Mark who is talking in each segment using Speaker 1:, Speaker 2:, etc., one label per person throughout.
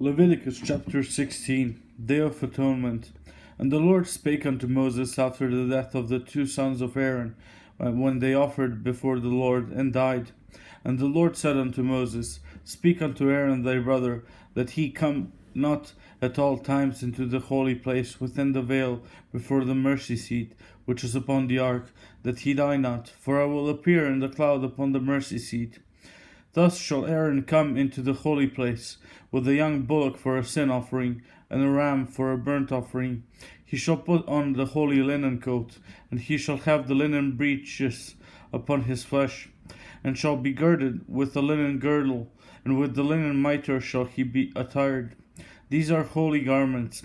Speaker 1: Leviticus chapter 16, Day of Atonement. And the Lord spake unto Moses after the death of the two sons of Aaron, when they offered before the Lord, and died. And the Lord said unto Moses, Speak unto Aaron thy brother, that he come not at all times into the holy place within the veil before the mercy seat, which is upon the ark, that he die not, for I will appear in the cloud upon the mercy seat. Thus shall Aaron come into the holy place, with a young bullock for a sin offering, and a ram for a burnt offering. He shall put on the holy linen coat, and he shall have the linen breeches upon his flesh, and shall be girded with the linen girdle, and with the linen mitre shall he be attired. These are holy garments.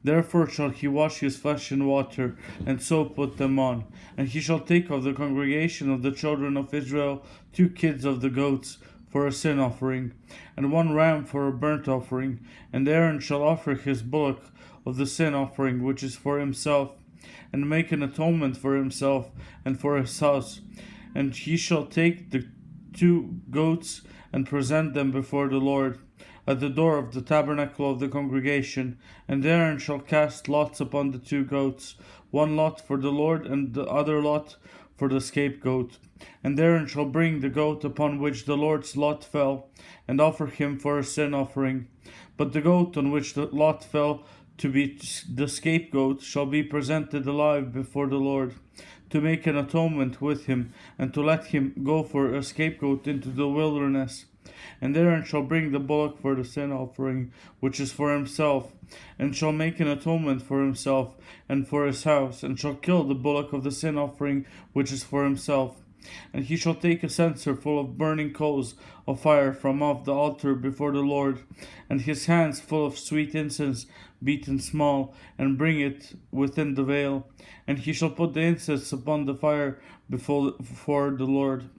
Speaker 1: Therefore shall he wash his flesh in water, and so put them on. And he shall take of the congregation of the children of Israel 2 kids of the goats for a sin offering, and 1 ram for a burnt offering. And Aaron shall offer his bullock of the sin offering, which is for himself, and make an atonement for himself and for his house. And he shall take the 2 goats and present them before the Lord at the door of the tabernacle of the congregation. And Aaron shall cast lots upon the 2 goats, 1 lot for the Lord, and the other lot for the scapegoat. And Aaron shall bring the goat upon which the Lord's lot fell, and offer him for a sin offering. But the goat on which the lot fell to be the scapegoat shall be presented alive before the Lord, to make an atonement with him, and to let him go for a scapegoat into the wilderness. And Aaron shall bring the bullock for the sin offering, which is for himself, and shall make an atonement for himself and for his house, and shall kill the bullock of the sin offering, which is for himself. And he shall take a censer full of burning coals of fire from off the altar before the Lord, and his hands full of sweet incense beaten small, and bring it within the veil. And he shall put the incense upon the fire before the Lord,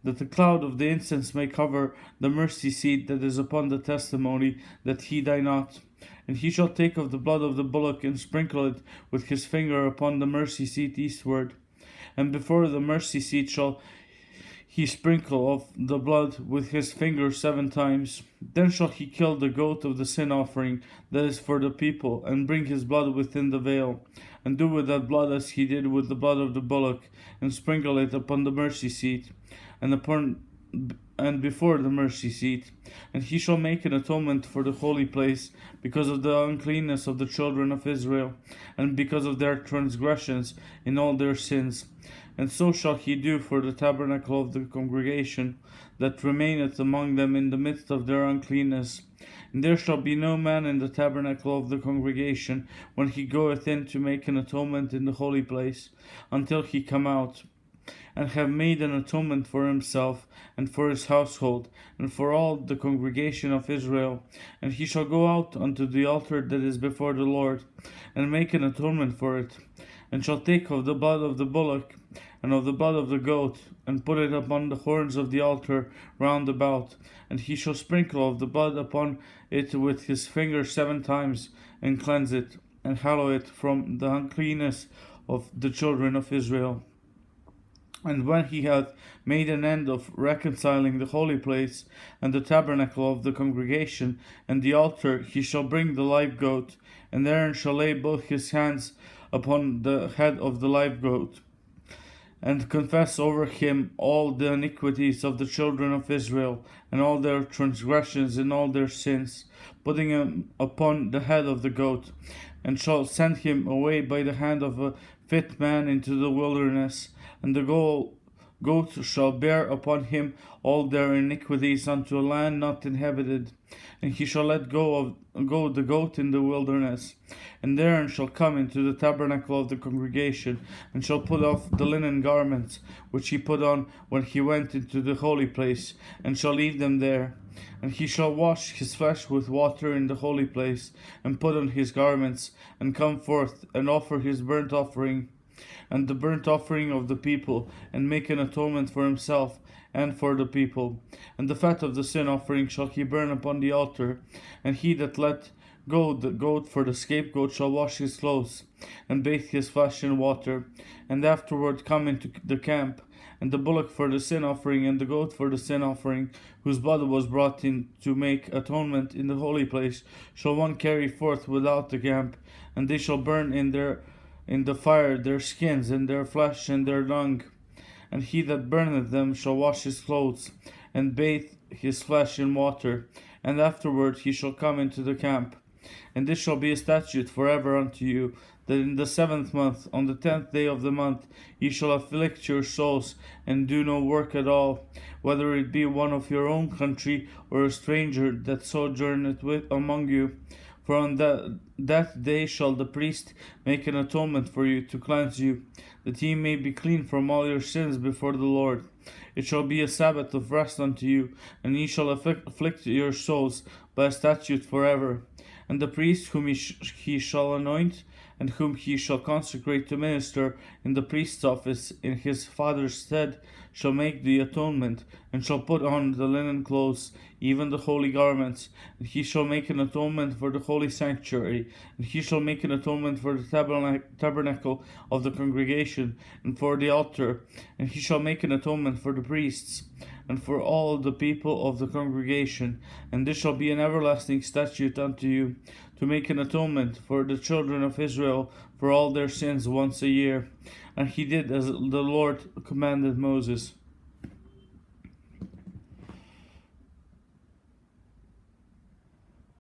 Speaker 1: that the cloud of the incense may cover the mercy seat that is upon the testimony, that he die not. And he shall take of the blood of the bullock, and sprinkle it with his finger upon the mercy seat eastward. And before the mercy seat shall he sprinkle of the blood with his finger 7 times. Then shall he kill the goat of the sin offering that is for the people, and bring his blood within the veil, and do with that blood as he did with the blood of the bullock, and sprinkle it upon the mercy seat, and before the mercy seat. And he shall make an atonement for the holy place, because of the uncleanness of the children of Israel, and because of their transgressions in all their sins. And so shall he do for the tabernacle of the congregation, that remaineth among them in the midst of their uncleanness. And there shall be no man in the tabernacle of the congregation, when he goeth in to make an atonement in the holy place, until he come out, and have made an atonement for himself, and for his household, and for all the congregation of Israel. And he shall go out unto the altar that is before the Lord, and make an atonement for it, and shall take of the blood of the bullock, and of the blood of the goat, and put it upon the horns of the altar round about. And he shall sprinkle of the blood upon it with his finger 7 times, and cleanse it, and hallow it from the uncleanness of the children of Israel. And when he hath made an end of reconciling the holy place, and the tabernacle of the congregation, and the altar, he shall bring the live goat, and Aaron shall lay both his hands upon the head of the live goat, and confess over him all the iniquities of the children of Israel, and all their transgressions and all their sins, putting him upon the head of the goat, and shall send him away by the hand of a fit man into the wilderness. And the goat shall bear upon him all their iniquities unto a land not inhabited. And he shall let go the goat in the wilderness. And Aaron shall come into the tabernacle of the congregation, and shall put off the linen garments which he put on when he went into the holy place, and shall leave them there. And he shall wash his flesh with water in the holy place, and put on his garments, and come forth, and offer his burnt offering, and the burnt offering of the people, and make an atonement for himself and for the people. And the fat of the sin offering shall he burn upon the altar. And he that let go the goat for the scapegoat shall wash his clothes, and bathe his flesh in water, and afterward come into the camp, and the bullock for the sin offering, and the goat for the sin offering, whose blood was brought in to make atonement in the holy place, shall one carry forth without the camp, and they shall burn in the fire their skins, and their flesh, and their dung. And he that burneth them shall wash his clothes, and bathe his flesh in water, and afterward he shall come into the camp. And this shall be a statute forever unto you, that in the 7th month, on the 10th day of the month, ye shall afflict your souls, and do no work at all, whether it be one of your own country, or a stranger that sojourneth among you. For on that day shall the priest make an atonement for you, to cleanse you, that ye may be clean from all your sins before the Lord. It shall be a Sabbath of rest unto you, and ye shall afflict your souls by a statute forever. And the priest whom he shall anoint, and whom he shall consecrate to minister in the priest's office in his father's stead, shall make the atonement, and shall put on the linen clothes, even the holy garments. And he shall make an atonement for the holy sanctuary, and he shall make an atonement for the tabernacle of the congregation, and for the altar. And he shall make an atonement for the priests, and for all the people of the congregation. And this shall be an everlasting statute unto you, to make an atonement for the children of Israel for all their sins once a year. And he did as the Lord commanded Moses.